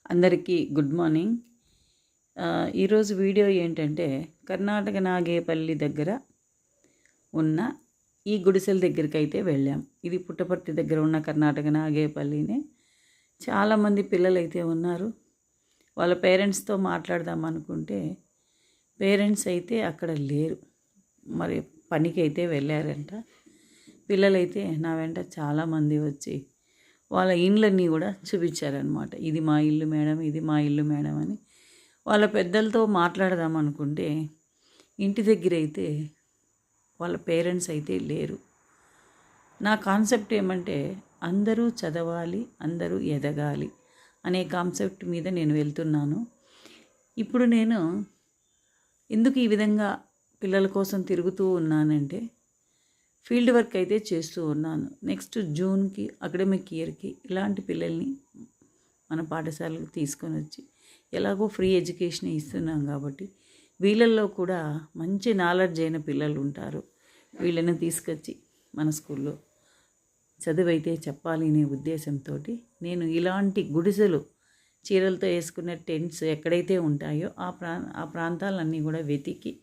అందరికీ good morning. ఈరోజు video ఏంటంటే కర్ణాటక నాగేపల్లి దగ్గర ఉన్న ఈ గుడిసెల దగ్గరికి అయితే వెళ్ళాం. ఇది పుట్టపర్తి దగ్గర ఉన్న కర్ణాటక నాగేపల్లినే. చాలామంది పిల్లలు అయితే ఉన్నారు. వాళ్ళ పేరెంట్స్తో మాట్లాడదాం అనుకుంటే పేరెంట్స్ అయితే అక్కడ లేరు, మరి పనికి అయితే వెళ్ళారంట. పిల్లలైతే నా వెంట చాలామంది వచ్చి వాళ్ళ ఇండ్లన్నీ కూడా చూపించారనమాట. ఇది మా ఇల్లు మేడం, ఇది మా ఇల్లు మేడం అని. వాళ్ళ పెద్దలతో మాట్లాడదాం అనుకుంటే ఇంటి దగ్గర అయితే వాళ్ళ పేరెంట్స్ అయితే లేరు. నా కాన్సెప్ట్ ఏమంటే అందరూ చదవాలి, అందరూ ఎదగాలి అనే కాన్సెప్ట్ మీద నేను వెళ్తున్నాను. ఇప్పుడు నేను ఎందుకు ఈ విధంగా పిల్లల కోసం తిరుగుతూ ఉన్నానంటే ఫీల్డ్ వర్క్ అయితే చేస్తూ ఉన్నాను. నెక్స్ట్ జూన్కి అకాడమిక్ ఇయర్కి ఇలాంటి పిల్లల్ని మన పాఠశాలకు తీసుకొని వచ్చి ఎలాగో ఫ్రీ ఎడ్యుకేషన్ ఇస్తున్నాం కాబట్టి వీళ్ళల్లో కూడా మంచి నాలెడ్జ్ అయిన పిల్లలు ఉంటారు. వీళ్ళని తీసుకొచ్చి మన స్కూల్లో చదువైతే చెప్పాలి అనే ఉద్దేశంతో నేను ఇలాంటి గుడిసెలు చీరలతో వేసుకునే టెంట్స్ ఎక్కడైతే ఉంటాయో ఆ ప్రాంతాలన్నీ కూడా వెతికి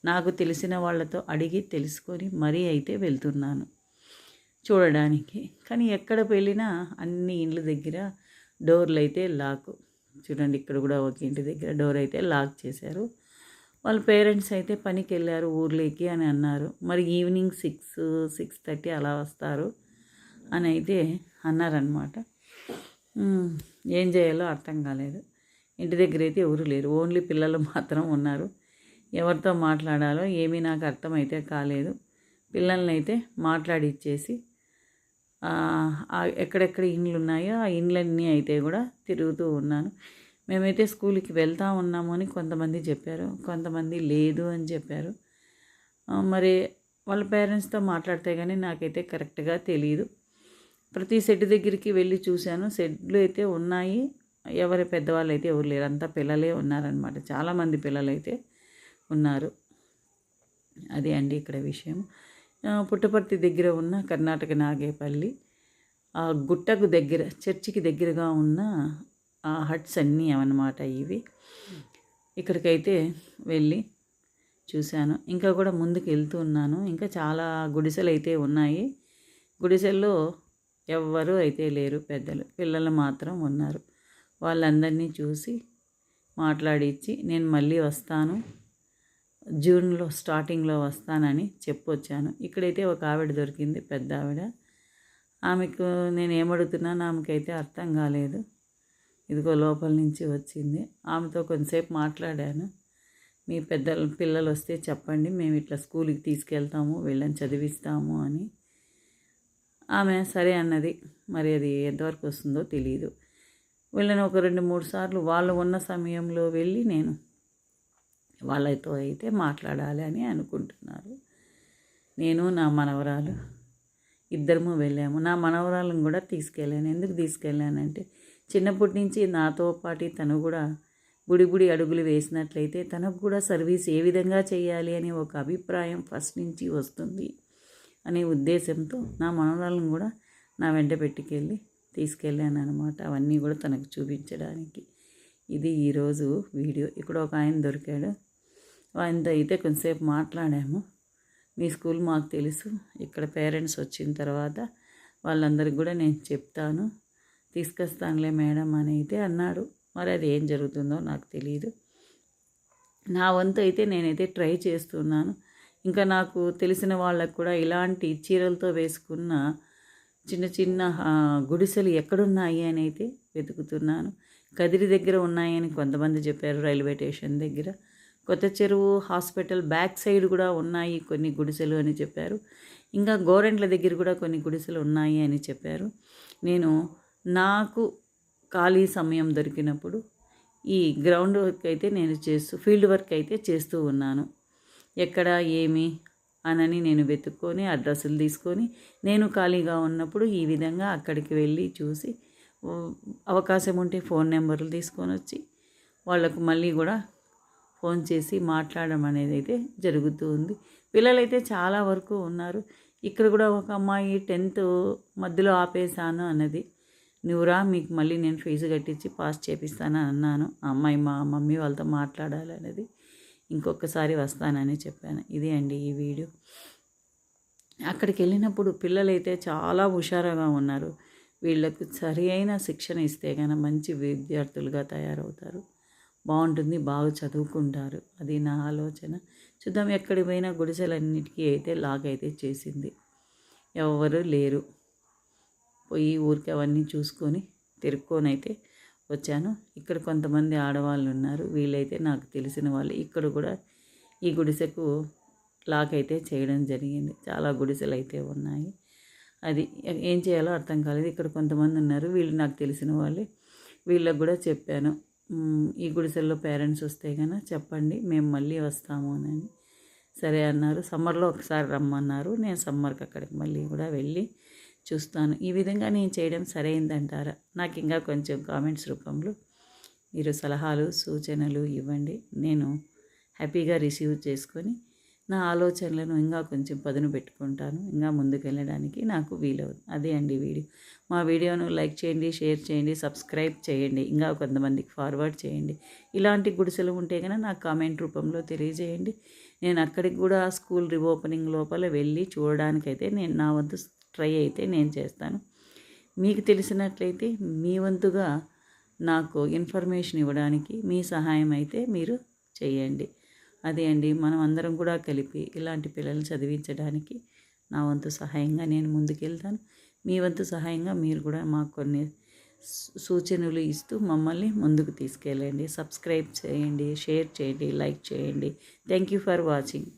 నాకు తెలిసిన వాళ్ళతో అడిగి తెలుసుకొని మరీ అయితే వెళ్తున్నాను చూడడానికి. కానీ ఎక్కడ వెళ్ళినా అన్ని ఇండ్ల దగ్గర డోర్లు అయితే లాక్. చూడండి, ఇక్కడ కూడా ఒక ఇంటి దగ్గర డోర్ అయితే లాక్ చేశారు. వాళ్ళ పేరెంట్స్ అయితే పనికి వెళ్ళారు ఊర్లోకి అని అన్నారు. మరి ఈవినింగ్ 6-6:30 అలా వస్తారు అని అయితే అన్నారనమాట. ఏం చేయాలో అర్థం కాలేదు. ఇంటి దగ్గర అయితే ఎవరు లేరు, ఓన్లీ పిల్లలు మాత్రం ఉన్నారు. ఎవరితో మాట్లాడాలో ఏమీ నాకు అర్థమైతే కాలేదు. పిల్లల్ని అయితే మాట్లాడిచ్చేసి ఎక్కడెక్కడ ఇండ్లు ఉన్నాయో ఆ ఇండ్లన్నీ అయితే కూడా తిరుగుతూ ఉన్నాను. మేమైతే స్కూల్కి వెళ్తూ ఉన్నాము అని కొంతమంది చెప్పారు, కొంతమంది లేదు అని చెప్పారు. మరి వాళ్ళ పేరెంట్స్తో మాట్లాడితే కానీ నాకైతే కరెక్ట్గా తెలియదు. ప్రతి సెట్ దగ్గరికి వెళ్ళి చూశాను, సెట్లు అయితే ఉన్నాయి, ఎవరి పెద్దవాళ్ళు అయితే ఎవరు లేరు, అంతా పిల్లలే ఉన్నారనమాట. చాలామంది పిల్లలు అయితే ఉన్నారు. అదే అండి ఇక్కడ విషయం. పుట్టపర్తి దగ్గర ఉన్న కర్ణాటక నాగేపల్లి ఆ గుట్టకు దగ్గర చర్చికి దగ్గరగా ఉన్న ఆ హట్స్ అన్నీ అవన్నమాట ఇవి. ఇక్కడికైతే వెళ్ళి చూశాను. ఇంకా కూడా ముందుకు వెళ్తూ ఉన్నాను. ఇంకా చాలా గుడిసెలు అయితే ఉన్నాయి. గుడిసెల్లో ఎవ్వరూ అయితే లేరు, పెద్దలు పిల్లలు మాత్రం ఉన్నారు. వాళ్ళందరినీ చూసి మాట్లాడించి నేను మళ్ళీ వస్తాను, జూన్లో స్టార్టింగ్లో వస్తానని చెప్పొచ్చాను. ఇక్కడైతే ఒక ఆవిడ దొరికింది, పెద్ద ఆవిడ. ఆమెకు నేను ఏమడుగుతున్నాను ఆమెకైతే అర్థం కాలేదు. ఇదిగో లోపల నుంచి వచ్చింది. ఆమెతో కొంతసేపు మాట్లాడాను. మీ పిల్లలు వస్తే చెప్పండి, మేము ఇట్లా స్కూల్కి తీసుకెళ్తాము, వీళ్ళని చదివిస్తాము అని. ఆమె సరే అన్నది. మరి అది ఎంతవరకు వస్తుందో తెలియదు. వీళ్ళని ఒక 2-3 సార్లు వాళ్ళు ఉన్న సమయంలో వెళ్ళి నేను వాళ్ళతో అయితే మాట్లాడాలి అని అనుకుంటున్నారు. నేను నా మనవరాలు ఇద్దరము వెళ్ళాము. నా మనవరాలను కూడా తీసుకెళ్ళాను. ఎందుకు తీసుకెళ్ళానంటే చిన్నప్పటి నుంచి నాతో పాటు తను కూడా బుడి అడుగులు వేసినట్లయితే తనకు కూడా సర్వీస్ ఏ విధంగా చేయాలి అనే ఒక అభిప్రాయం ఫస్ట్ నుంచి వస్తుంది అనే ఉద్దేశంతో నా మనవరాలను కూడా నా వెంట పెట్టుకెళ్ళి తీసుకెళ్ళాను అనమాట. అవన్నీ కూడా తనకు చూపించడానికి. ఇది ఈరోజు వీడియో. ఇక్కడ ఒక ఆయన దొరికాడు, ఆయనతో అయితే కొంతసేపు మాట్లాడాము. మీ స్కూల్ మాకు తెలుసు, ఇక్కడ పేరెంట్స్ వచ్చిన తర్వాత వాళ్ళందరికీ కూడా నేను చెప్తాను, తీసుకొస్తానులే మేడం అని అయితే అన్నాడు. మరి అది ఏం జరుగుతుందో నాకు తెలియదు. నా వంతు అయితే నేనైతే ట్రై చేస్తున్నాను. ఇంకా నాకు తెలిసిన వాళ్ళకు కూడా ఇలాంటి చీరలతో వేసుకున్న చిన్న చిన్న గుడిసెలు ఎక్కడున్నాయి అని అయితే వెతుకుతున్నాను. కదిరి దగ్గర ఉన్నాయని కొంతమంది చెప్పారు, రైల్వే స్టేషన్ దగ్గర. కొత్త చెరువు హాస్పిటల్ బ్యాక్ సైడ్ కూడా ఉన్నాయి కొన్ని గుడిసెలు అని చెప్పారు. ఇంకా గోరెంట్ల దగ్గర కూడా కొన్ని గుడిసెలు ఉన్నాయి అని చెప్పారు. నేను నాకు ఖాళీ సమయం దొరికినప్పుడు ఈ గ్రౌండ్ వర్క్ అయితే నేను ఫీల్డ్ వర్క్ అయితే చేస్తూ ఉన్నాను. ఎక్కడ ఏమి అనని నేను వెతుక్కొని అడ్రస్సులు తీసుకొని నేను ఖాళీగా ఉన్నప్పుడు ఈ విధంగా అక్కడికి వెళ్ళి చూసి అవకాశం ఉంటే ఫోన్ నెంబర్లు తీసుకొని వచ్చి వాళ్ళకు మళ్ళీ కూడా ఫోన్ చేసి మాట్లాడడం అనేది అయితే జరుగుతూ ఉంది. పిల్లలైతే చాలా వరకు ఉన్నారు. ఇక్కడ కూడా ఒక అమ్మాయి 10th మధ్యలో ఆపేశాను అన్నది. నువ్వురా, మీకు మళ్ళీ నేను ఫీజు కట్టించి పాస్ చేపిస్తానని అన్నాను. ఆ అమ్మాయి మా మమ్మీ వాళ్ళతో మాట్లాడాలనేది, ఇంకొకసారి వస్తానని చెప్పాను. ఇది అండి ఈ వీడియో. అక్కడికి వెళ్ళినప్పుడు పిల్లలైతే చాలా హుషారుగా ఉన్నారు. వీళ్ళకు సరి అయిన శిక్షణ ఇస్తే కనుక మంచి విద్యార్థులుగా తయారవుతారు, బాగుంటుంది, బాగా చదువుకుంటారు. అది నా ఆలోచన. చూద్దాం, ఎక్కడికి పోయినా గుడిసెలన్నిటికీ అయితే లాక్ అయితే చేసింది. ఎవరు లేరు. పోయి ఊరికి అవన్నీ చూసుకొని తిరుక్కొని అయితే వచ్చాను. ఇక్కడ కొంతమంది ఆడవాళ్ళు ఉన్నారు, వీళ్ళైతే నాకు తెలిసిన వాళ్ళు. ఇక్కడ కూడా ఈ గుడిసెకు లాక్ అయితే చేయడం జరిగింది. చాలా గుడిసెలు అయితే ఉన్నాయి. అది ఏం చేయాలో అర్థం కాలేదు. ఇక్కడ కొంతమంది ఉన్నారు, వీళ్ళు నాకు తెలిసిన వాళ్ళే. వీళ్ళకు కూడా చెప్పాను, ఈ గుడిసెల్లో పేరెంట్స్ వస్తే కనుక చెప్పండి, మేము మళ్ళీ వస్తాము అని. సరే అన్నారు. సమ్మర్లో ఒకసారి రమ్మన్నారు. నేను సమ్మర్కి అక్కడికి మళ్ళీ కూడా వెళ్ళి చూస్తాను. ఈ విధంగా నేను చేయడం సరైందంటారా? నాకు ఇంకా కొంచెం కామెంట్స్ రూపంలో మీరు సలహాలు సూచనలు ఇవ్వండి. నేను హ్యాపీగా రిసీవ్ చేసుకొని నా ఆలోచనలను ఇంకా కొంచెం పదును పెట్టుకుంటాను. ఇంకా ముందుకు వెళ్ళడానికి నాకు వీలవుతుంది. అదే అండి వీడియో. మా వీడియోను లైక్ చేయండి, షేర్ చేయండి, సబ్స్క్రైబ్ చేయండి, ఇంకా కొంతమందికి ఫార్వర్డ్ చేయండి. ఇలాంటి గుడిసెలు ఉంటే కనుక నాకు కామెంట్ రూపంలో తెలియజేయండి. నేను అక్కడికి కూడా స్కూల్ రీఓపెనింగ్ లోపల వెళ్ళి చూడడానికైతే నేను నా వంతు ట్రై అయితే నేను చేస్తాను. మీకు తెలిసినట్లయితే మీ వంతుగా నాకు ఇన్ఫర్మేషన్ ఇవ్వడానికి మీ సహాయం అయితే మీరు చేయండి. అదే అండి, మనం అందరం కూడా కలిపి ఇలాంటి పిల్లల్ని చదివించడానికి నా వంతు సహాయంగా నేను ముందుకెళ్తాను. మీ వంతు సహాయంగా మీరు కూడా మాకు కొన్ని సూచనలు ఇస్తూ మమ్మల్ని ముందుకు తీసుకెళ్ళండి. సబ్స్క్రైబ్ చేయండి, షేర్ చేయండి, లైక్ చేయండి. Thank you for watching.